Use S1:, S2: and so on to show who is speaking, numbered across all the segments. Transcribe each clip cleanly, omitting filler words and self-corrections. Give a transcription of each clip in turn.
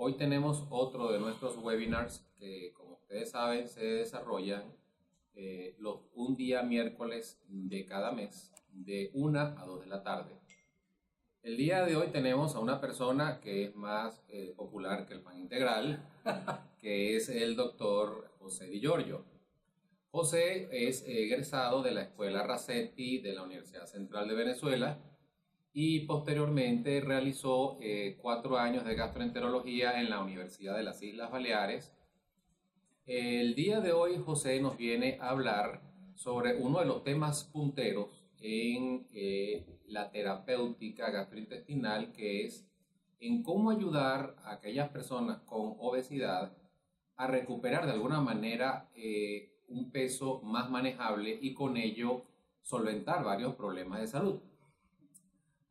S1: Hoy tenemos otro de nuestros webinars que, como ustedes saben, se desarrollan un día miércoles de cada mes, de 1 a 2 de la tarde. El día de hoy tenemos a una persona que es más popular que el pan integral, que es el doctor José Di Giorgio. José es egresado de la Escuela Racetti de la Universidad Central de Venezuela y posteriormente realizó 4 años de gastroenterología en la Universidad de las Islas Baleares. El día de hoy José nos viene a hablar sobre uno de los temas punteros en la terapéutica gastrointestinal, que es en cómo ayudar a aquellas personas con obesidad a recuperar de alguna manera un peso más manejable y con ello solventar varios problemas de salud.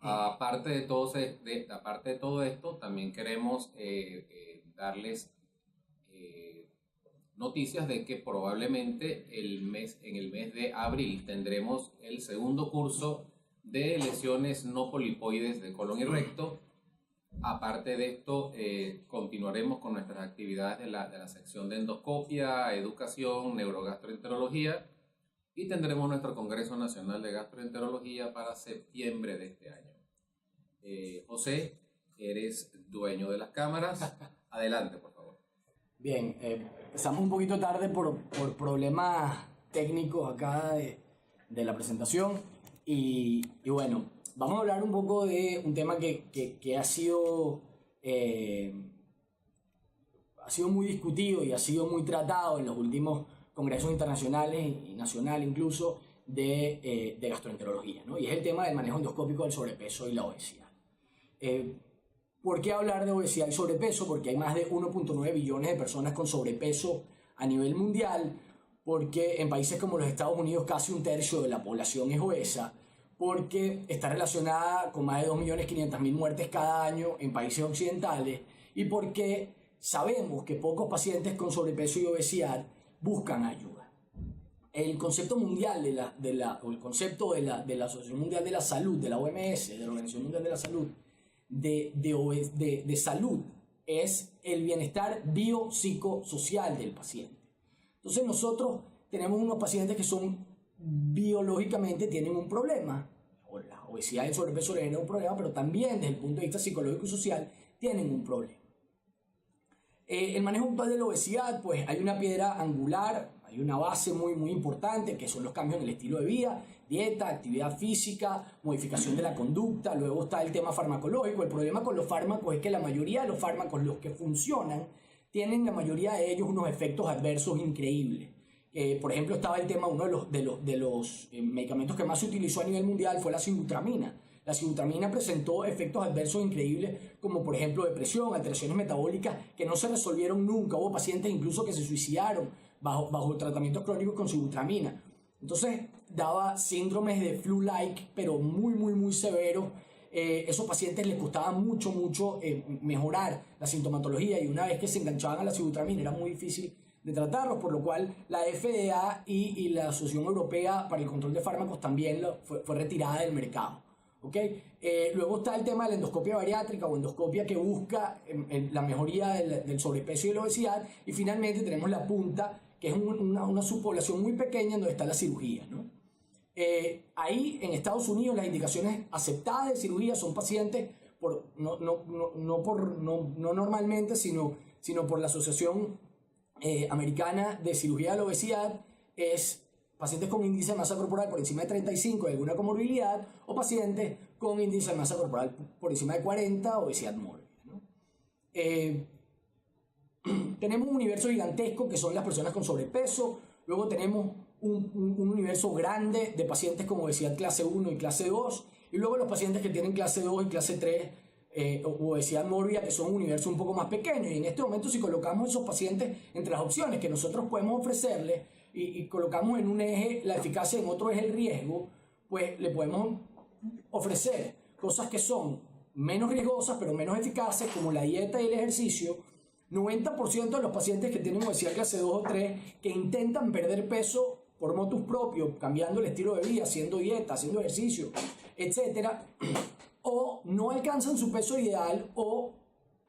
S1: Aparte de todo esto, también queremos darles noticias de que probablemente en el mes de abril tendremos el segundo curso de lesiones no polipoides de colon y recto. Aparte de esto, continuaremos con nuestras actividades de la sección de endoscopia, educación, neurogastroenterología, y tendremos nuestro Congreso Nacional de Gastroenterología para septiembre de este año. José, eres dueño de las cámaras. Adelante, por favor.
S2: Bien, empezamos un poquito tarde por problemas técnicos acá de la presentación y bueno, vamos a hablar un poco de un tema que ha sido muy discutido y ha sido muy tratado en los últimos congresos internacionales y nacional incluso de gastroenterología, ¿no? Y es el tema del manejo endoscópico del sobrepeso y la obesidad. ¿Por qué hablar de obesidad y sobrepeso? Porque hay más de 1.9 billones de personas con sobrepeso a nivel mundial, porque en países como los Estados Unidos casi 1/3 de la población es obesa, porque está relacionada con más de 2.500.000 muertes cada año en países occidentales, y porque sabemos que pocos pacientes con sobrepeso y obesidad buscan ayuda. El concepto mundial el concepto de la Asociación Mundial de la Salud, de la OMS, de la Organización Mundial de la Salud, de salud, es el bienestar biopsicosocial del paciente. Entonces nosotros tenemos unos pacientes que biológicamente tienen un problema, o la obesidad y el sobrepeso les genera un problema, pero también desde el punto de vista psicológico y social tienen un problema. El manejo puntual de la obesidad, pues hay una piedra angular, hay una base muy importante, que son los cambios en el estilo de vida, dieta, actividad física, modificación de la conducta. Luego está el tema farmacológico. El problema con los fármacos es que la mayoría de los fármacos, los que funcionan, tienen la mayoría de ellos unos efectos adversos increíbles. Por ejemplo, estaba el tema, uno de los medicamentos que más se utilizó a nivel mundial fue la sibutramina. La sibutramina presentó efectos adversos increíbles, como por ejemplo depresión, alteraciones metabólicas que no se resolvieron nunca. Hubo pacientes incluso que se suicidaron bajo tratamientos crónicos con sibutramina. Entonces daba síndromes de flu-like, pero muy severos. Esos pacientes les costaba mucho mejorar la sintomatología, y una vez que se enganchaban a la sibutramina era muy difícil de tratarlos, por lo cual la FDA y la Asociación Europea para el Control de Fármacos también fue retirada del mercado. ¿Okay? Luego está el tema de la endoscopia bariátrica o endoscopia que busca la mejoría del sobrepeso y de la obesidad, y finalmente tenemos la punta, que es una subpoblación muy pequeña donde está la cirugía, ¿no? Ahí en Estados Unidos las indicaciones aceptadas de cirugía son pacientes no normalmente, sino por la Asociación Americana de Cirugía de la Obesidad, es pacientes con índice de masa corporal por encima de 35 de alguna comorbilidad, o pacientes con índice de masa corporal por encima de 40, obesidad mórbida, ¿no? Tenemos un universo gigantesco que son las personas con sobrepeso. Luego tenemos un universo grande de pacientes con obesidad clase 1 y clase 2, y luego los pacientes que tienen clase 2 y clase 3 obesidad mórbida, que son un universo un poco más pequeño. Y en este momento, si colocamos esos pacientes entre las opciones que nosotros podemos ofrecerles y colocamos en un eje la eficacia y en otro eje el riesgo, pues le podemos ofrecer cosas que son menos riesgosas pero menos eficaces, como la dieta y el ejercicio. 90% de los pacientes que tienen obesidad clase 2 o 3 que intentan perder peso por motus propio, cambiando el estilo de vida, haciendo dieta, haciendo ejercicio, etcétera, o no alcanzan su peso ideal o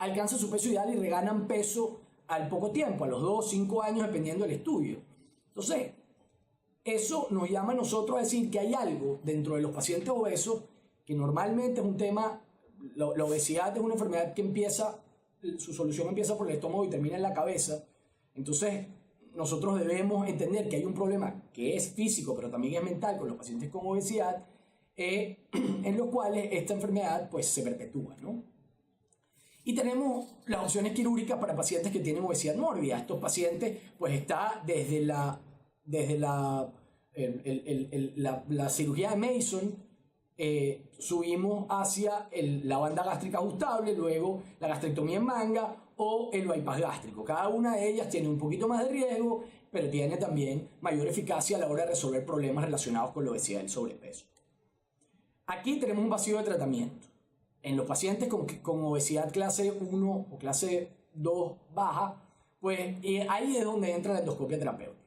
S2: alcanzan su peso ideal y reganan peso al poco tiempo, a los 2 o 5 años, dependiendo del estudio. Entonces, eso nos llama a nosotros a decir que hay algo dentro de los pacientes obesos que normalmente es un tema. La obesidad es una enfermedad que su solución empieza por el estómago y termina en la cabeza. Entonces, nosotros debemos entender que hay un problema que es físico, pero también es mental con los pacientes con obesidad, en los cuales esta enfermedad pues se perpetúa, ¿no? Y tenemos las opciones quirúrgicas para pacientes que tienen obesidad mórbida. Estos pacientes pues está desde la cirugía de Mason, subimos hacia la banda gástrica ajustable, luego la gastrectomía en manga o el bypass gástrico. Cada una de ellas tiene un poquito más de riesgo, pero tiene también mayor eficacia a la hora de resolver problemas relacionados con la obesidad y el sobrepeso. Aquí tenemos un vacío de tratamiento. En los pacientes con obesidad clase 1 o clase 2 baja, pues ahí es donde entra la endoscopia terapéutica.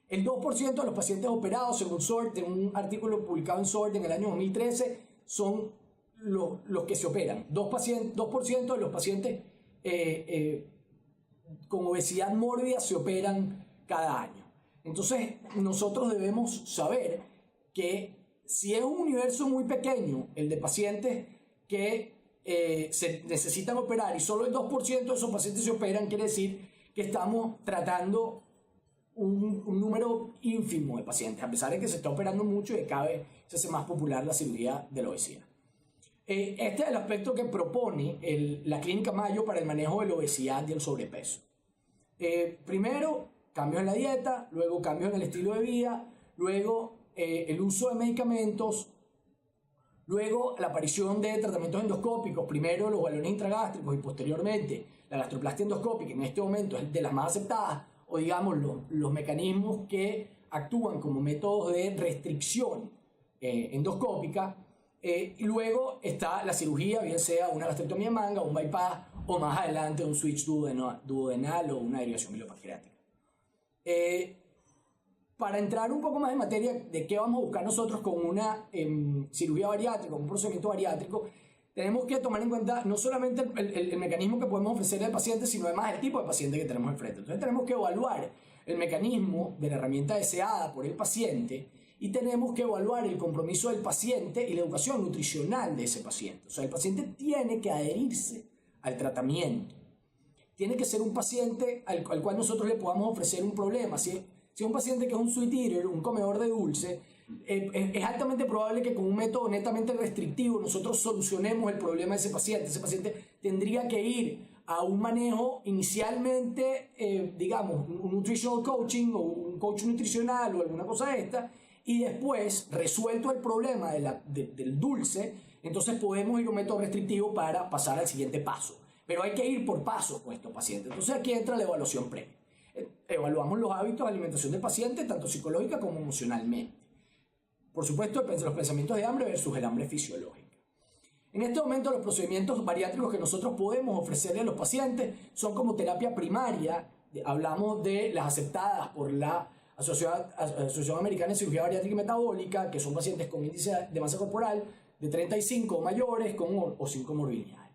S2: El 2% de los pacientes operados, según SORT, en un artículo publicado en SORT en el año 2013, son los que se operan. 2% de los pacientes con obesidad mórbida se operan cada año. Entonces, nosotros debemos saber que si es un universo muy pequeño, el de pacientes que se necesitan operar y solo el 2% de esos pacientes se operan, quiere decir que estamos tratando un número ínfimo de pacientes, a pesar de que se está operando mucho y cada vez se hace más popular la cirugía de la obesidad. Este es el aspecto que propone la Clínica Mayo para el manejo de la obesidad y el sobrepeso. Primero, cambios en la dieta, luego cambios en el estilo de vida, luego el uso de medicamentos, luego la aparición de tratamientos endoscópicos, primero los balones intragástricos y posteriormente la gastroplastia endoscópica, que en este momento es de las más aceptadas, o digamos los mecanismos que actúan como métodos de restricción endoscópica. Y luego está la cirugía, bien sea una gastrectomía en manga, un bypass o más adelante un switch duodenal o una derivación milopancreática. Para entrar un poco más en materia de qué vamos a buscar nosotros con una cirugía bariátrica, un procedimiento bariátrico, tenemos que tomar en cuenta no solamente el mecanismo que podemos ofrecerle al paciente, sino además el tipo de paciente que tenemos enfrente. Entonces tenemos que evaluar el mecanismo de la herramienta deseada por el paciente y tenemos que evaluar el compromiso del paciente y la educación nutricional de ese paciente. O sea, el paciente tiene que adherirse al tratamiento. Tiene que ser un paciente al cual nosotros le podamos ofrecer un problema. Si es un paciente que es un sweet eater, un comedor de dulce, es altamente probable que con un método netamente restrictivo nosotros solucionemos el problema de ese paciente. Ese paciente tendría que ir a un manejo inicialmente, digamos, un nutritional coaching o un coach nutricional o alguna cosa de esta, y después, resuelto el problema del dulce, entonces podemos ir a un método restrictivo para pasar al siguiente paso. Pero hay que ir por pasos con estos pacientes. Entonces aquí entra la evaluación previa. Evaluamos los hábitos de alimentación del paciente, tanto psicológica como emocionalmente. Por supuesto, los pensamientos de hambre versus el hambre fisiológica. En este momento, los procedimientos bariátricos que nosotros podemos ofrecerle a los pacientes son como terapia primaria. Hablamos de las aceptadas por la Asociación Americana de Cirugía Bariátrica y Metabólica, que son pacientes con índice de masa corporal de 35 o mayores o sin comorbilidades.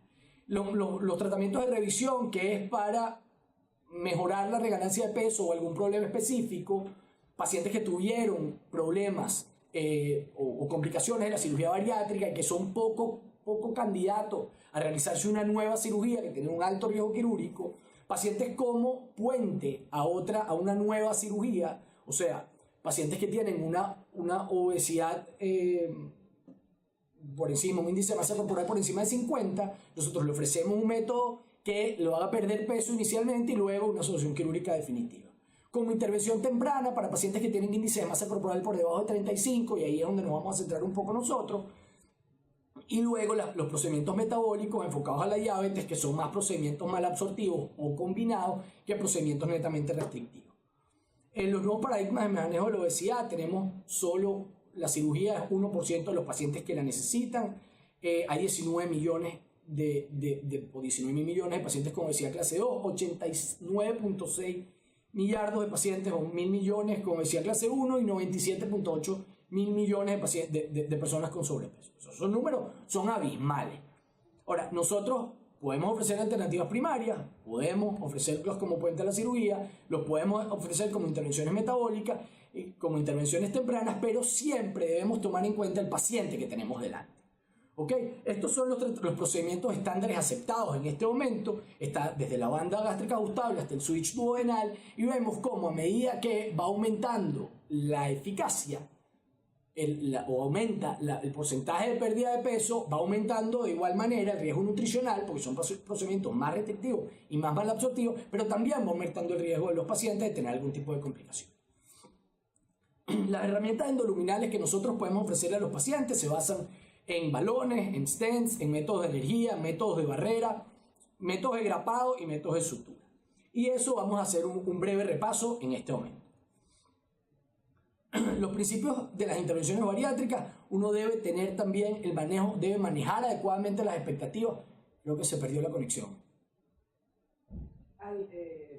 S2: Los tratamientos de revisión, que es para mejorar la reganancia de peso o algún problema específico, pacientes que tuvieron problemas o complicaciones de la cirugía bariátrica y que son poco candidatos a realizarse una nueva cirugía, que tienen un alto riesgo quirúrgico, pacientes como puente a una nueva cirugía, o sea, pacientes que tienen una obesidad por encima, un índice de masa corporal por encima de 50, nosotros le ofrecemos un método que lo haga perder peso inicialmente y luego una solución quirúrgica definitiva. Como intervención temprana para pacientes que tienen índice de masa corporal por debajo de 35, y ahí es donde nos vamos a centrar un poco nosotros. Y luego los procedimientos metabólicos enfocados a la diabetes, que son más procedimientos malabsortivos o combinados que procedimientos netamente restrictivos. En los nuevos paradigmas de manejo de la obesidad tenemos solo la cirugía, es 1% de los pacientes que la necesitan. Hay 19 millones de 19 millones de pacientes con obesidad clase 2, 89.6 millardos de pacientes o 1.000 millones con obesidad clase 1 y 97.8 mil millones de personas con sobrepeso. Esos números son abismales. Ahora, nosotros podemos ofrecer alternativas primarias, podemos ofrecerlos como puente a la cirugía, los podemos ofrecer como intervenciones metabólicas, como intervenciones tempranas, pero siempre debemos tomar en cuenta el paciente que tenemos delante. ¿Ok? Estos son los procedimientos estándares aceptados en este momento. Está desde la banda gástrica ajustable hasta el switch duodenal, y vemos cómo a medida que va aumentando la eficacia o aumenta el porcentaje de pérdida de peso, va aumentando de igual manera el riesgo nutricional, porque son procedimientos más restrictivos y más malabsortivos, pero también va aumentando el riesgo de los pacientes de tener algún tipo de complicación. Las herramientas endoluminales que nosotros podemos ofrecerle a los pacientes se basan en balones, en stents, en métodos de energía, métodos de barrera, métodos de grapado y métodos de sutura. Y eso vamos a hacer un breve repaso en este momento. Los principios de las intervenciones bariátricas: uno debe tener también el manejo, debe manejar adecuadamente las expectativas. Creo que se perdió la conexión.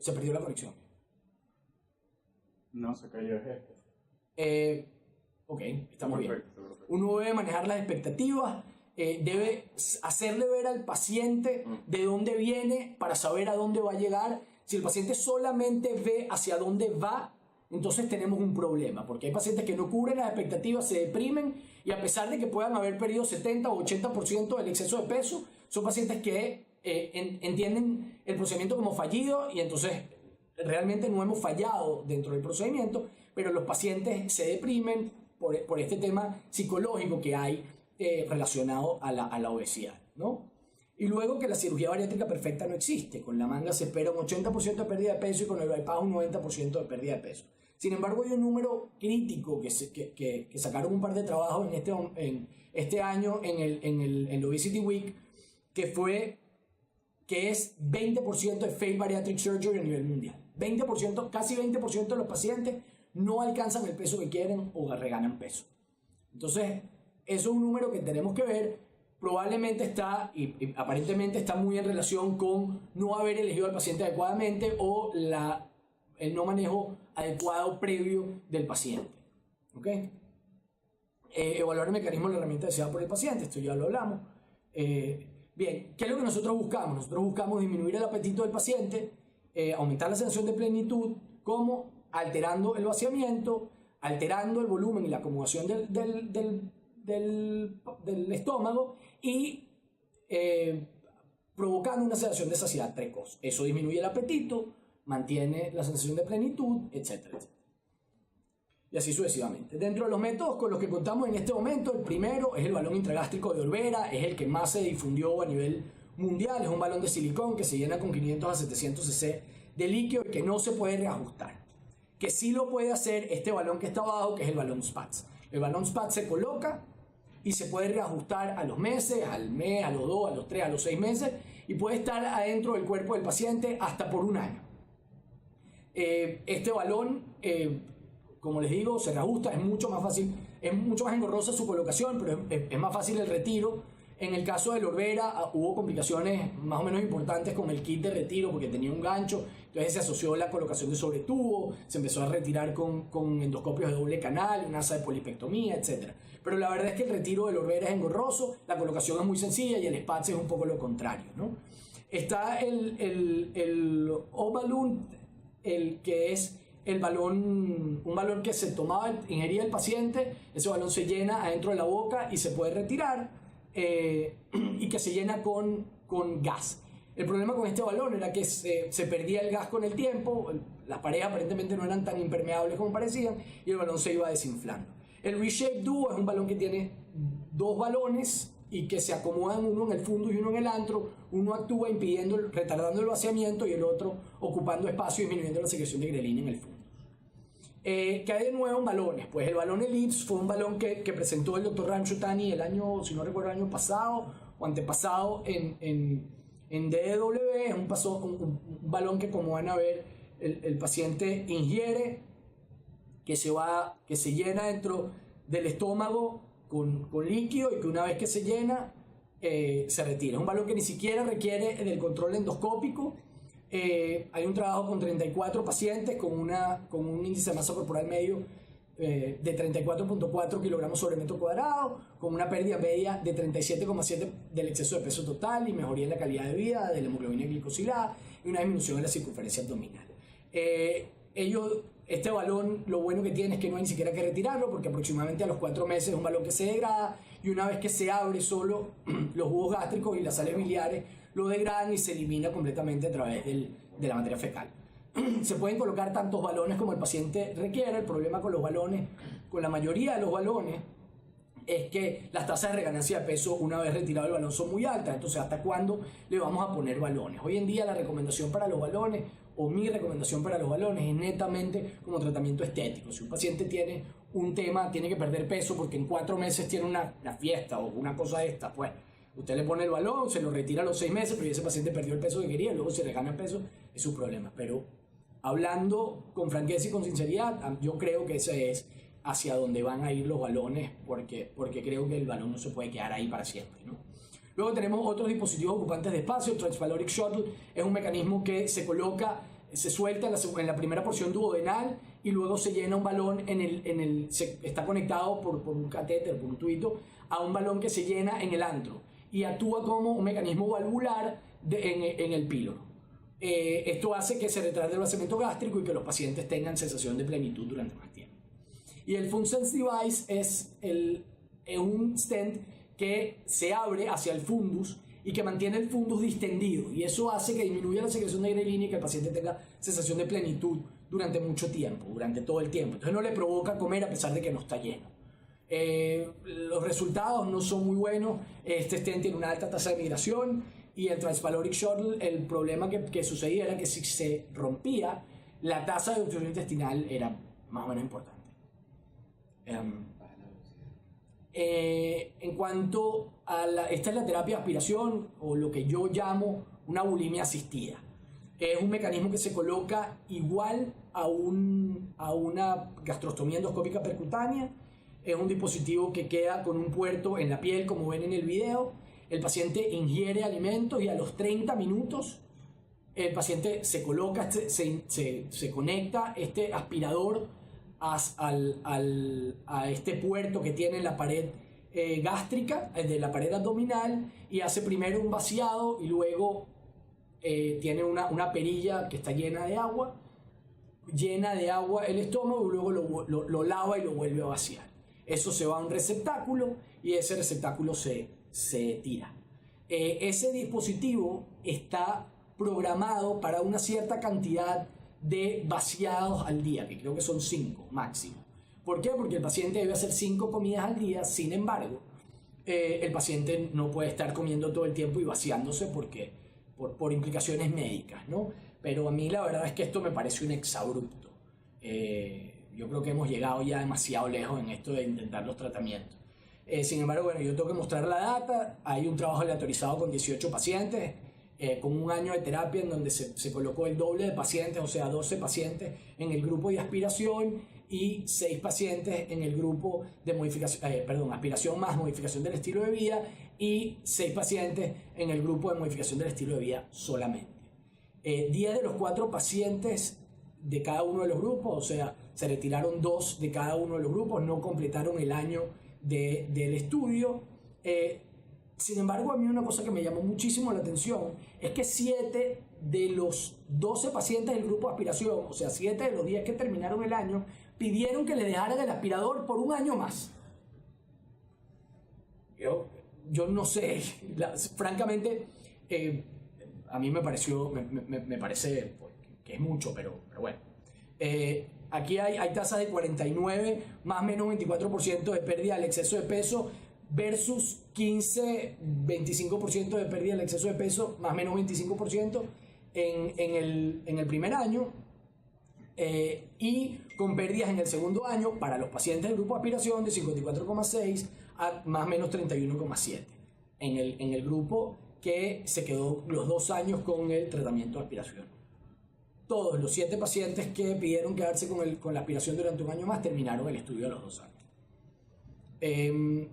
S2: Se perdió la conexión.
S3: No, se cayó el gesto.
S2: Ok, estamos
S3: Perfecto.
S2: bien. Uno debe manejar las expectativas, debe hacerle ver al paciente de dónde viene para saber a dónde va a llegar. Si el paciente solamente ve hacia dónde va, entonces tenemos un problema, porque hay pacientes que no cubren las expectativas, se deprimen, y a pesar de que puedan haber perdido 70 o 80% del exceso de peso, son pacientes que entienden el procedimiento como fallido, y entonces realmente no hemos fallado dentro del procedimiento, pero los pacientes se deprimen por este tema psicológico que hay relacionado a la obesidad, ¿no? Y luego que la cirugía bariátrica perfecta no existe. Con la manga se espera un 80% de pérdida de peso y con el bypass un 90% de pérdida de peso. Sin embargo, hay un número crítico que sacaron un par de trabajos en este año en el Obesity Week, que es 20% de failed bariatric surgery a nivel mundial. 20%, casi 20% de los pacientes no alcanzan el peso que quieren o reganan peso. Entonces, eso es un número que tenemos que ver. Probablemente está, y aparentemente está muy en relación con no haber elegido al paciente adecuadamente o el no manejo adecuado previo del paciente. ¿Ok? Evaluar el mecanismo de la herramienta deseada por el paciente, esto ya lo hablamos. Bien, ¿qué es lo que nosotros buscamos? Nosotros buscamos disminuir el apetito del paciente, aumentar la sensación de plenitud, como alterando el vaciamiento, alterando el volumen y la acomodación del estómago y provocando una sensación de saciedad precoz. Eso disminuye el apetito, mantiene la sensación de plenitud, etc. Y así sucesivamente. Dentro de los métodos con los que contamos en este momento, el primero es el balón intragástrico de Olvera, es el que más se difundió a nivel mundial. Es un balón de silicón que se llena con 500 a 700 cc de líquido y que no se puede reajustar. Que sí lo puede hacer este balón que está abajo, que es el balón SPATS. El balón SPATS se coloca y se puede reajustar a los meses, al mes, a los 2, a los 3, a los 6 meses, y puede estar adentro del cuerpo del paciente hasta por un año. Este balón, como les digo, se reajusta, es mucho más fácil, es mucho más engorrosa su colocación, pero es más fácil el retiro. En el caso de Olvera hubo complicaciones más o menos importantes con el kit de retiro porque tenía un gancho, entonces se asoció la colocación de sobretubo, se empezó a retirar con endoscopios de doble canal, una asa de polipectomía, etc. Pero la verdad es que el retiro del Olvera es engorroso, la colocación es muy sencilla y el SPATS es un poco lo contrario, ¿no? Está el O-Balloon, el que es un balón que se tomaba, ingería el paciente, ese balón se llena adentro de la boca y se puede retirar. Y que se llena con gas. El problema con este balón era que se perdía el gas con el tiempo, las paredes aparentemente no eran tan impermeables como parecían y el balón se iba desinflando. El Reshape Duo es un balón que tiene dos balones y que se acomodan uno en el fondo y uno en el antro. Uno actúa retardando el vaciamiento y el otro ocupando espacio y disminuyendo la secreción de grelina en el fondo. ¿Qué hay de nuevo en balones? Pues el balón Ellipse fue un balón que presentó el Dr. Ramchutani el año, si no recuerdo, el año pasado o antepasado en DW. Es un balón que, como van a ver, el paciente ingiere, que se llena dentro del estómago con líquido y que una vez que se llena se retira. Es un balón que ni siquiera requiere del control endoscópico. Hay un trabajo con 34 pacientes con un índice de masa corporal medio de 34.4 kilogramos sobre metro cuadrado, con una pérdida media de 37,7 del exceso de peso total y mejoría en la calidad de vida, de la hemoglobina glicosilada y una disminución en la circunferencia abdominal. Este balón, lo bueno que tiene es que no hay ni siquiera que retirarlo, porque aproximadamente a los 4 meses es un balón que se degrada, y una vez que se abre solo, los jugos gástricos y las sales biliares lo degradan y se elimina completamente a través de la materia fecal. Se pueden colocar tantos balones como el paciente requiera. El problema con los balones, con la mayoría de los balones, es que las tasas de reganancia de peso una vez retirado el balón son muy altas. Entonces, ¿hasta cuándo le vamos a poner balones? Hoy en día la recomendación para los balones, o mi recomendación para los balones, es netamente como tratamiento estético. Si un paciente tiene un tema, tiene que perder peso porque en 4 meses tiene una fiesta o una cosa de esta, pues usted le pone el balón, se lo retira a los 6 meses, pero ese paciente perdió el peso que quería, luego se le gana el peso, es su problema. Pero hablando con franqueza y con sinceridad, yo creo que ese es hacia donde van a ir los balones, porque creo que el balón no se puede quedar ahí para siempre, ¿no? Luego tenemos otros dispositivos ocupantes de espacio. El Transvaloric Shuttle es un mecanismo que se coloca, se suelta en la primera porción duodenal y luego se llena un balón está conectado por un catéter, por un tubito, a un balón que se llena en el antro y actúa como un mecanismo valvular en el píloro. Esto hace que se retrase el vaciamiento gástrico y que los pacientes tengan sensación de plenitud durante más tiempo. Y el FunSense Device es un stent que se abre hacia el fundus y que mantiene el fundus distendido, y eso hace que disminuya la secreción de grelina y que el paciente tenga sensación de plenitud durante mucho tiempo, durante todo el tiempo. Entonces no le provoca comer a pesar de que no está lleno. Los resultados no son muy buenos. Este stent tiene una alta tasa de migración, y el Transvaloric Shuttle, el problema que sucedía era que si se rompía, la tasa de obstrucción intestinal era más o menos importante. En cuanto a esta es la terapia de aspiración, o lo que yo llamo una bulimia asistida. Es un mecanismo que se coloca igual a una gastrostomía endoscópica percutánea. Es un dispositivo que queda con un puerto en la piel, como ven en el video. El paciente ingiere alimentos y a los 30 minutos el paciente se coloca, se conecta este aspirador a este puerto que tiene en la pared gástrica, de la pared abdominal, y hace primero un vaciado y luego tiene una perilla que está llena de agua el estómago, y luego lo lava y lo vuelve a vaciar. Eso se va a un receptáculo y ese receptáculo se tira. Ese dispositivo está programado para una cierta cantidad de vaciados al día, que creo que son 5 máximo. ¿Por qué? Porque el paciente debe hacer 5 comidas al día. Sin embargo, el paciente no puede estar comiendo todo el tiempo y vaciándose por implicaciones médicas, ¿no? Pero a mí la verdad es que esto me parece un exabrupto. Yo creo que hemos llegado ya demasiado lejos en esto de intentar los tratamientos. Sin embargo, bueno, yo tengo que mostrar la data. Hay un trabajo aleatorizado con 18 pacientes, con un año de terapia en donde se colocó el doble de pacientes, o sea, 12 pacientes en el grupo de aspiración y 6 pacientes en el grupo de aspiración más modificación del estilo de vida, y 6 pacientes en el grupo de modificación del estilo de vida solamente. 10 de los 4 pacientes de cada uno de los grupos, o sea, se retiraron 2 de cada uno de los grupos, no completaron el año del estudio. Sin embargo, a mí una cosa que me llamó muchísimo la atención es que 7 de los 12 pacientes del grupo de aspiración, o sea, 7 de los 10 que terminaron el año, pidieron que le dejaran el aspirador por un año más. Yo no sé, francamente, a mí me parece pues, que es mucho, pero bueno. Aquí hay tasas de 49, más o menos 24% de pérdida del exceso de peso, versus 15-25% de pérdida del exceso de peso, más o menos 25% en el primer año, y con pérdidas en el segundo año para los pacientes del grupo de aspiración de 54,6 a más o menos 31,7 en el grupo que se quedó los 2 años con el tratamiento de aspiración. Todos los 7 pacientes que pidieron quedarse con la aspiración durante un año más terminaron el estudio a los 2 años.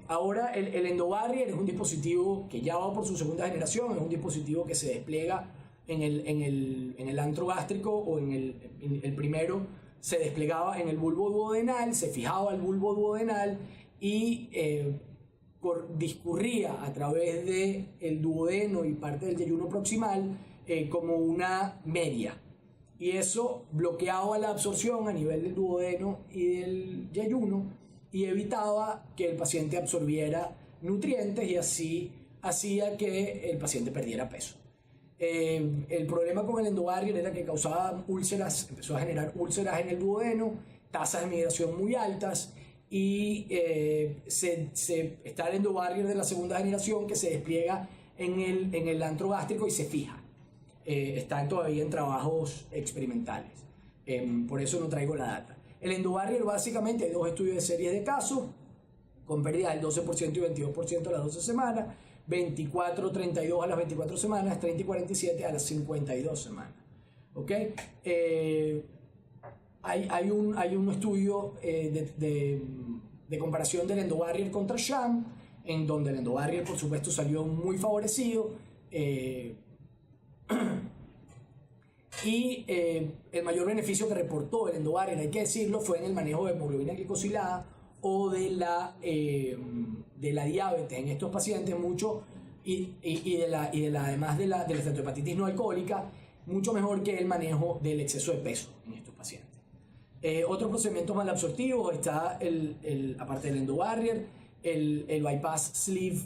S2: Ahora el Endobarrier es un dispositivo que ya va por su segunda generación. Es un dispositivo que se despliega en el antro gástrico, o en el primero se desplegaba en el bulbo duodenal, se fijaba el bulbo duodenal y discurría a través del duodeno y parte del yeyuno proximal como una media. Y eso bloqueaba la absorción a nivel del duodeno y del yeyuno y evitaba que el paciente absorbiera nutrientes y así hacía que el paciente perdiera peso. El problema con el endobarrier era que causaba úlceras, empezó a generar úlceras en el duodeno, tasas de migración muy altas y está el endobarrier de la segunda generación que se despliega en el antro gástrico y se fija. Están todavía en trabajos experimentales, por eso no traigo la data. El endobarrier básicamente hay 2 estudios de series de casos con pérdidas del 12% y 22% a las 12 semanas, 24, 32 a las 24 semanas, 30 y 47 a las 52 semanas. ¿Ok? Hay un estudio de comparación del endobarrier contra sham, en donde el endobarrier, por supuesto, salió muy favorecido. Y el mayor beneficio que reportó el endobarrier, hay que decirlo, fue en el manejo de hemoglobina glicosilada o de la diabetes en estos pacientes, mucho además de la esteatohepatitis no alcohólica, mucho mejor que el manejo del exceso de peso en estos pacientes. Otros procedimientos malabsortivos está aparte del endobarrier, el bypass sleeve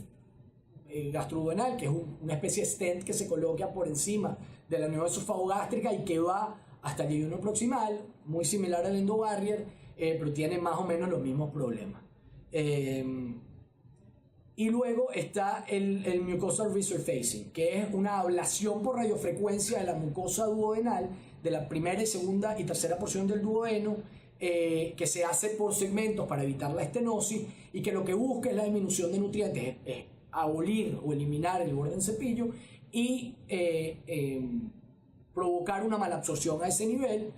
S2: gastroduodenal, que es una especie de stent que se coloca por encima de la unión esofagogástrica y que va hasta el yeyuno proximal, muy similar al endobarrier, pero tiene más o menos los mismos problemas. Y luego está el mucosal resurfacing, que es una ablación por radiofrecuencia de la mucosa duodenal, de la primera, segunda y tercera porción del duodeno, que se hace por segmentos para evitar la estenosis y que lo que busca es la disminución de nutrientes, es abolir o eliminar el borde en cepillo y provocar una malabsorción a ese nivel.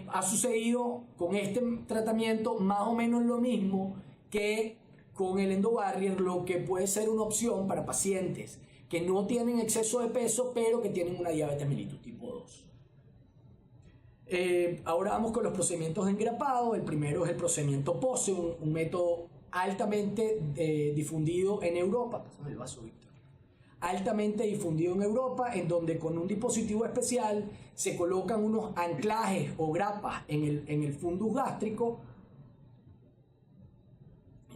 S2: Ha sucedido con este tratamiento más o menos lo mismo que con el endobarrier, lo que puede ser una opción para pacientes que no tienen exceso de peso pero que tienen una diabetes mellitus tipo 2. Ahora vamos con los procedimientos de engrapado. El primero es el procedimiento POSE, un método altamente difundido en Europa. Pásame el vaso, Víctor. Altamente difundido en Europa, en donde con un dispositivo especial se colocan unos anclajes o grapas en el fundus gástrico.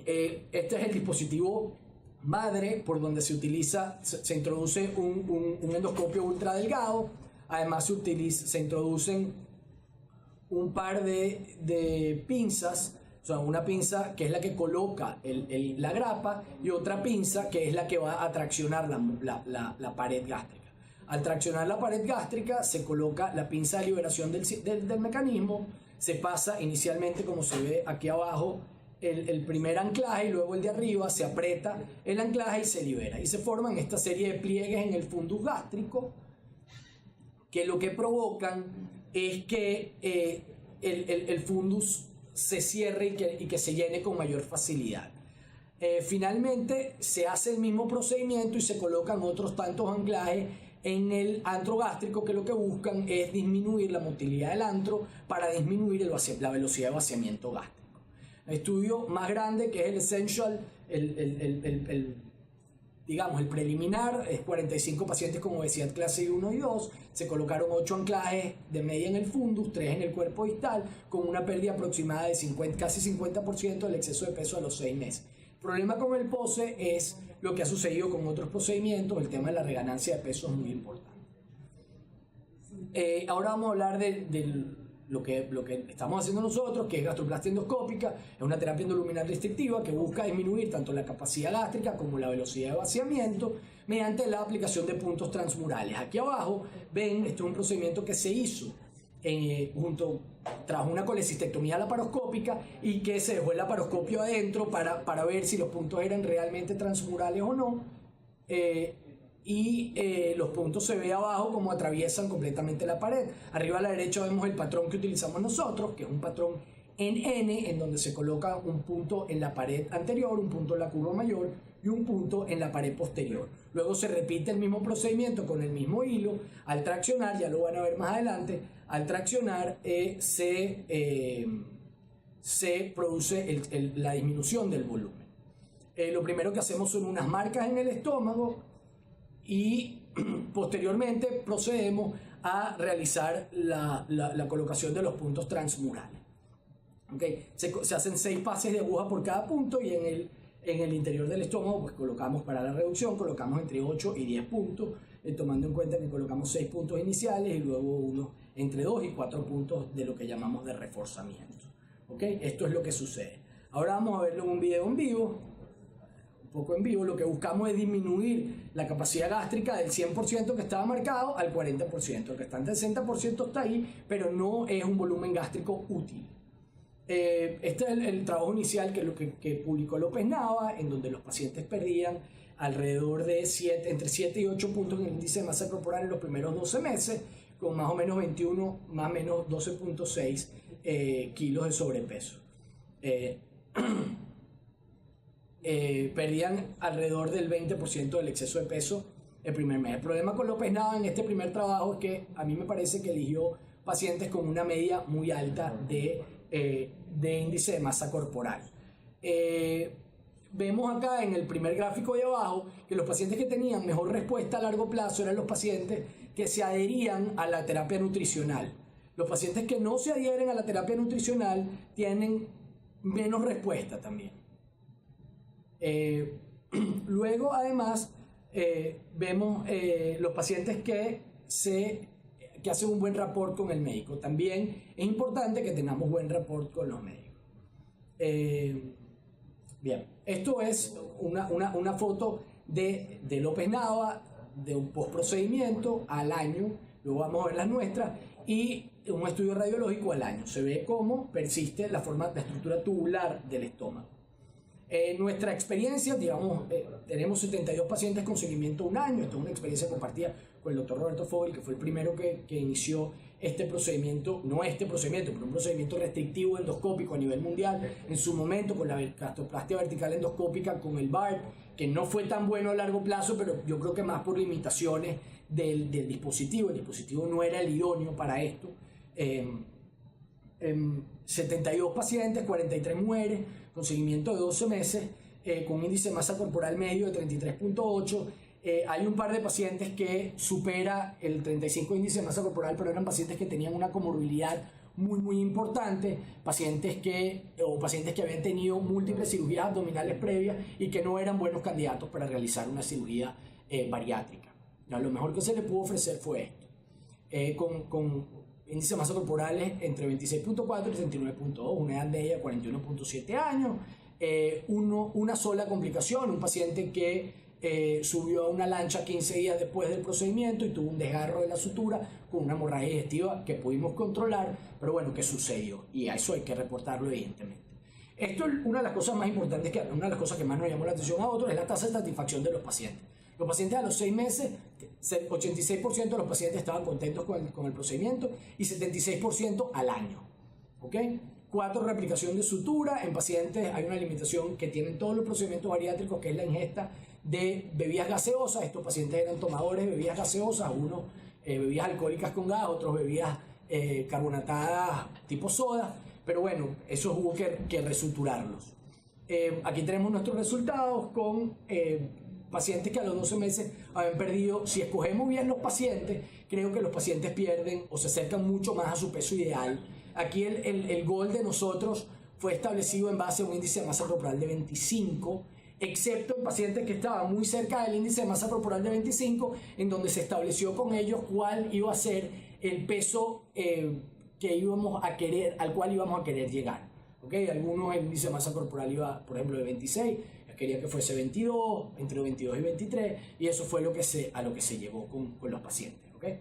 S2: Este es el dispositivo madre por donde se introduce un endoscopio ultra delgado. Además se introducen un par de pinzas, o sea, una pinza que es la que coloca la grapa y otra pinza que es la que va a traccionar la pared gástrica. Al traccionar la pared gástrica se coloca la pinza de liberación del mecanismo, se pasa inicialmente, como se ve aquí abajo, el primer anclaje y luego el de arriba, se aprieta el anclaje y se libera. Y se forman esta serie de pliegues en el fundus gástrico que lo que provocan es que el fundus se cierre y que se llene con mayor facilidad. Finalmente se hace el mismo procedimiento y se colocan otros tantos anclajes en el antro gástrico que lo que buscan es disminuir la motilidad del antro para disminuir la velocidad de vaciamiento gástrico. El estudio más grande, que es el Essential, digamos, el preliminar, es 45 pacientes con obesidad clase 1 y 2, se colocaron 8 anclajes de media en el fundus, 3 en el cuerpo distal, con una pérdida aproximada de casi 50% del exceso de peso a los 6 meses. El problema con el POSE es lo que ha sucedido con otros procedimientos, el tema de la reganancia de peso es muy importante. Ahora vamos a hablar de lo que estamos haciendo nosotros, que es gastroplastia endoscópica. Es una terapia endoluminal restrictiva que busca disminuir tanto la capacidad gástrica como la velocidad de vaciamiento mediante la aplicación de puntos transmurales. Aquí abajo ven, este es un procedimiento que se hizo tras una colecistectomía laparoscópica y que se dejó el laparoscopio adentro para ver si los puntos eran realmente transmurales o no. Los puntos se ve abajo como atraviesan completamente la pared. Arriba a la derecha vemos el patrón que utilizamos nosotros, que es un patrón en N, en donde se coloca un punto en la pared anterior, un punto en la curva mayor y un punto en la pared posterior. Luego se repite el mismo procedimiento con el mismo hilo. Al traccionar, ya lo van a ver más adelante, al traccionar se produce la disminución del volumen. Lo primero que hacemos son unas marcas en el estómago y posteriormente procedemos a realizar la colocación de los puntos transmurales. ¿Okay? Se hacen 6 pases de aguja por cada punto y en el interior del estómago pues colocamos para la reducción, colocamos entre 8 y 10 puntos, tomando en cuenta que colocamos 6 puntos iniciales y luego uno entre 2 y 4 puntos de lo que llamamos de reforzamiento. ¿Okay? Esto es lo que sucede. Ahora vamos a verlo en un video en vivo. Poco en vivo, lo que buscamos es disminuir la capacidad gástrica del 100% que estaba marcado al 40%. El restante del 60% está ahí, pero no es un volumen gástrico útil. Este es el trabajo inicial que publicó López Nava, en donde los pacientes perdían alrededor de entre 7 y 8 puntos en el índice de masa corporal en los primeros 12 meses, con más o menos 21, más o menos 12.6 kilos de sobrepeso. Perdían alrededor del 20% del exceso de peso el primer mes. El problema con López Nava en este primer trabajo es que a mí me parece que eligió pacientes con una media muy alta de índice de masa corporal. Vemos acá en el primer gráfico de abajo que los pacientes que tenían mejor respuesta a largo plazo eran los pacientes que se adherían a la terapia nutricional. Los pacientes que no se adhieren a la terapia nutricional tienen menos respuesta también. Luego además vemos los pacientes que hacen un buen rapport con el médico. También es importante que tengamos buen rapport con los médicos. Bien, esto es una foto de López Nava de un postprocedimiento al año. Luego vamos a ver las nuestras y un estudio radiológico al año. Se ve cómo persiste la estructura tubular del estómago. Nuestra experiencia, digamos, tenemos 72 pacientes con seguimiento un año. Esta es una experiencia compartida con el doctor Roberto Fogel, que fue el primero que inició este procedimiento, no este procedimiento, pero un procedimiento restrictivo endoscópico a nivel mundial, en su momento con la gastroplastia vertical endoscópica, con el BART, que no fue tan bueno a largo plazo, pero yo creo que más por limitaciones del dispositivo. El dispositivo no era el idóneo para esto. 72 pacientes, 43 mujeres, con seguimiento de 12 meses, con un índice de masa corporal medio de 33.8. Hay un par de pacientes que supera el 35 índice de masa corporal, pero eran pacientes que tenían una comorbilidad muy importante, pacientes que habían tenido múltiples cirugías abdominales previas y que no eran buenos candidatos para realizar una cirugía bariátrica. Lo mejor que se le pudo ofrecer fue esto, con índice de masa corporales entre 26.4 y 39.2, una edad media de 41.7 años, una sola complicación, un paciente que subió a una lancha 15 días después del procedimiento y tuvo un desgarro de la sutura con una hemorragia digestiva que pudimos controlar, pero bueno, que sucedió y a eso hay que reportarlo evidentemente. Esto es una de las cosas más importantes, una de las cosas que más nos llamó la atención a otros, es la tasa de satisfacción de los pacientes. Los pacientes a los 6 meses, 86% de los pacientes estaban contentos con el procedimiento y 76% al año. ¿Ok? 4, replicación de sutura. En pacientes hay una limitación que tienen todos los procedimientos bariátricos, que es la ingesta de bebidas gaseosas. Estos pacientes eran tomadores de bebidas gaseosas, unos bebidas alcohólicas con gas, otros bebidas carbonatadas tipo soda, pero bueno, eso hubo que resuturarlos. Aquí tenemos nuestros resultados con pacientes que a los 12 meses habían perdido. Si escogemos bien los pacientes, creo que los pacientes pierden o se acercan mucho más a su peso ideal. Aquí el gol de nosotros fue establecido en base a un índice de masa corporal de 25, excepto en pacientes que estaban muy cerca del índice de masa corporal de 25, en donde se estableció con ellos cuál iba a ser el peso que íbamos a querer, al cual íbamos a querer llegar. ¿Okay? Algunos el índice de masa corporal iba, por ejemplo, de 26, quería que fuese 22, entre 22 y 23, y eso fue a lo que se llevó con los pacientes. ¿Okay?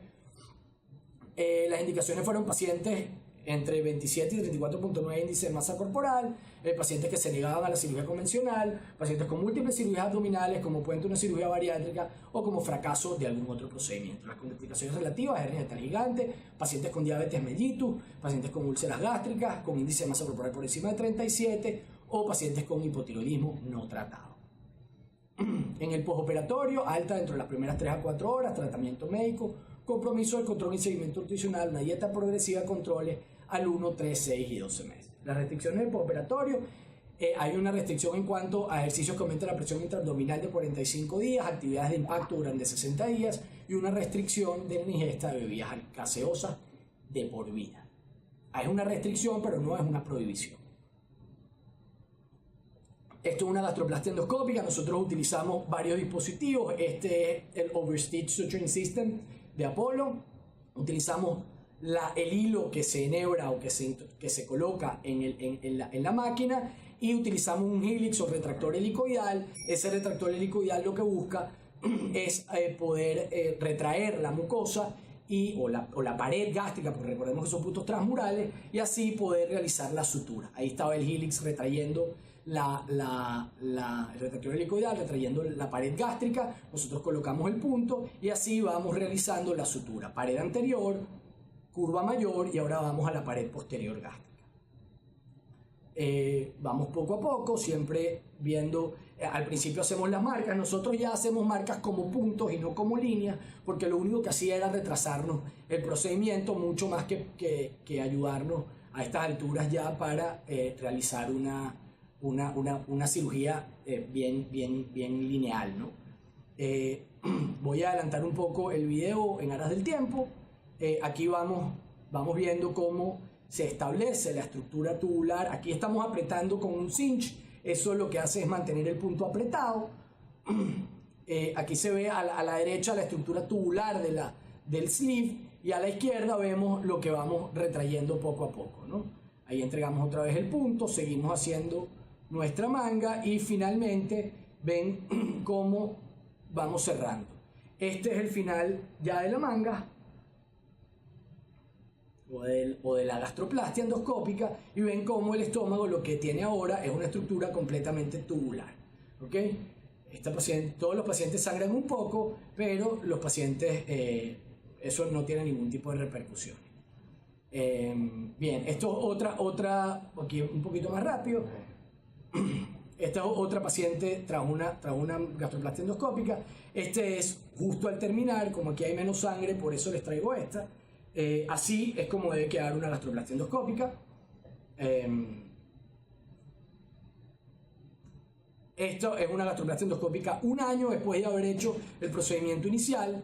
S2: Las indicaciones fueron pacientes entre 27 y 34.9 índice de masa corporal, pacientes que se negaban a la cirugía convencional, pacientes con múltiples cirugías abdominales, como puede ser una cirugía bariátrica o como fracaso de algún otro procedimiento. Las complicaciones relativas, hernia tal gigante, pacientes con diabetes mellitus, pacientes con úlceras gástricas, con índice de masa corporal por encima de 37 o pacientes con hipotiroidismo no tratado. En el postoperatorio, alta dentro de las primeras 3 a 4 horas, tratamiento médico, compromiso del control y seguimiento nutricional, una dieta progresiva, controles al 1, 3, 6 y 12 meses. Las restricciones del postoperatorio, hay una restricción en cuanto a ejercicios que aumentan la presión intraabdominal de 45 días, actividades de impacto durante 60 días y una restricción de la ingesta de bebidas gaseosas de por vida. Es una restricción, pero no es una prohibición. Esto es una gastroplastia endoscópica. Nosotros utilizamos varios dispositivos. Este es el Overstitch Suturing System de Apollo. Utilizamos el hilo que se enhebra o que se coloca en la máquina, y utilizamos un helix o retractor helicoidal. Ese retractor helicoidal lo que busca es poder retraer la mucosa o la pared gástrica, porque recordemos que son puntos transmurales, y así poder realizar la sutura. Ahí estaba el helix retrayendo el retractor helicoidal, retrayendo la pared gástrica. Nosotros colocamos el punto y así vamos realizando la sutura. Pared anterior, curva mayor, y ahora vamos a la pared posterior gástrica. Vamos poco a poco, siempre viendo, al principio hacemos las marcas. Nosotros ya hacemos marcas como puntos y no como líneas, porque lo único que hacía era retrasarnos el procedimiento mucho más que ayudarnos a estas alturas ya para realizar una cirugía bien lineal, ¿no? Voy a adelantar un poco el video en aras del tiempo. Aquí vamos viendo cómo se establece la estructura tubular. Aquí estamos apretando con un cinch. Eso lo que hace es mantener el punto apretado. Aquí se ve a la derecha la estructura tubular del sleeve, y a la izquierda vemos lo que vamos retrayendo poco a poco, ¿no? Ahí entregamos otra vez el punto, seguimos haciendo nuestra manga y finalmente ven cómo vamos cerrando. Este es el final ya de la manga o de la gastroplastia endoscópica, y ven cómo el estómago lo que tiene ahora es una estructura completamente tubular. ¿Ok? Todos los pacientes sangran un poco, pero los pacientes eso no tiene ningún tipo de repercusión. Bien, esto es otra, aquí un poquito más rápido. Esta otra paciente tras una gastroplastia endoscópica. Este es justo al terminar, como aquí hay menos sangre, por eso les traigo esta. Así es como debe quedar una gastroplastia endoscópica. Esto es una gastroplastia endoscópica un año después de haber hecho el procedimiento inicial.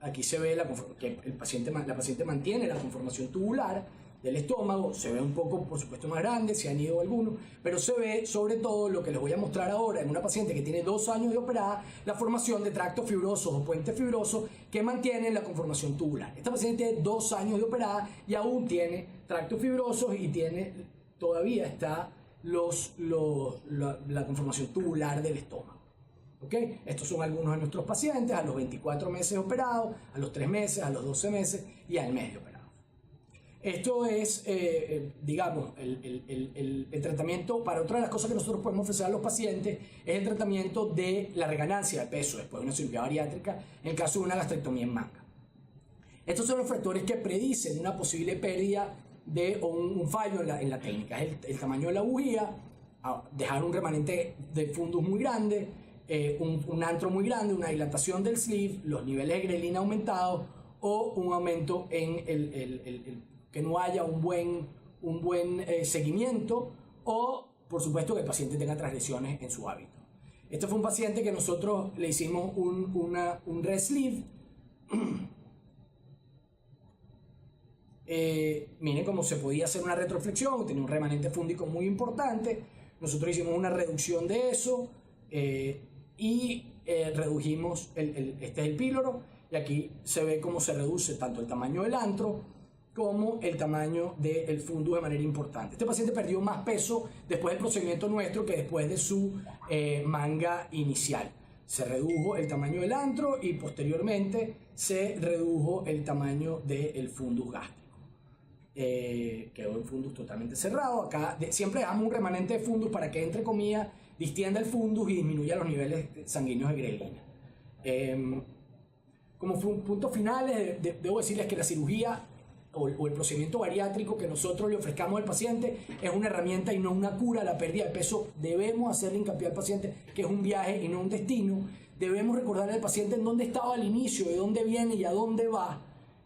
S2: Aquí se ve que la paciente mantiene la conformación tubular del estómago. Se ve un poco, por supuesto, más grande, se han ido algunos, pero se ve sobre todo lo que les voy a mostrar ahora en una paciente que tiene 2 años de operada, la formación de tractos fibrosos o puentes fibrosos que mantienen la conformación tubular. Esta paciente tiene 2 años de operada y aún tiene tractos fibrosos y todavía está la conformación tubular del estómago. ¿Okay? Estos son algunos de nuestros pacientes a los 24 meses operados, a los 3 meses, a los 12 meses y al mes de operados. Esto es, digamos, el tratamiento. Para otra de las cosas que nosotros podemos ofrecer a los pacientes es el tratamiento de la reganancia de peso después de una cirugía bariátrica en el caso de una gastrectomía en manga. Estos son los factores que predicen una posible pérdida o un fallo en la técnica. Es el tamaño de la bujía, dejar un remanente de fundus muy grande, un antro muy grande, una dilatación del sleeve, los niveles de grelina aumentados o un aumento en que no haya un buen seguimiento, o por supuesto que el paciente tenga transgresiones en su hábito. Este fue un paciente que nosotros le hicimos un re-sleeve. Miren cómo se podía hacer una retroflexión, tenía un remanente fúndico muy importante. Nosotros hicimos una reducción de eso y redujimos, este es el píloro, y aquí se ve cómo se reduce tanto el tamaño del antro como el tamaño del fundus de manera importante. Este paciente perdió más peso después del procedimiento nuestro que después de su manga inicial. Se redujo el tamaño del antro y posteriormente se redujo el tamaño del fundus gástrico. Quedó el fundus totalmente cerrado. Acá siempre dejamos un remanente de fundus para que, entre comillas, distienda el fundus y disminuya los niveles sanguíneos de grelina. Como puntos finales, debo decirles que la cirugía o el procedimiento bariátrico que nosotros le ofrezcamos al paciente es una herramienta y no una cura a la pérdida de peso. Debemos hacerle hincapié al paciente que es un viaje y no un destino. Debemos recordarle al paciente en dónde estaba al inicio, de dónde viene y a dónde va.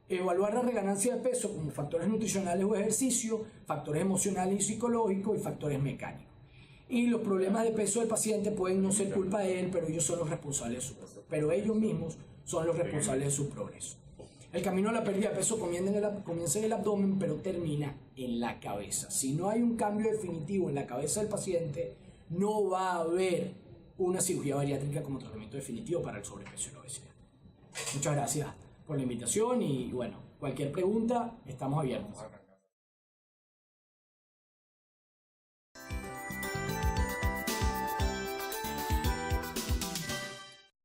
S2: Evaluar la reganancia de peso como factores nutricionales o ejercicio, factores emocionales y psicológicos y factores mecánicos. Y los problemas de peso del paciente pueden no ser culpa de él, pero ellos son los responsables de su progreso. Pero ellos mismos son los responsables de su progreso. El camino a la pérdida de peso comienza en el abdomen, pero termina en la cabeza. Si no hay un cambio definitivo en la cabeza del paciente, no va a haber una cirugía bariátrica como tratamiento definitivo para el sobrepeso y la obesidad. Muchas gracias por la invitación y bueno, cualquier pregunta, estamos abiertos.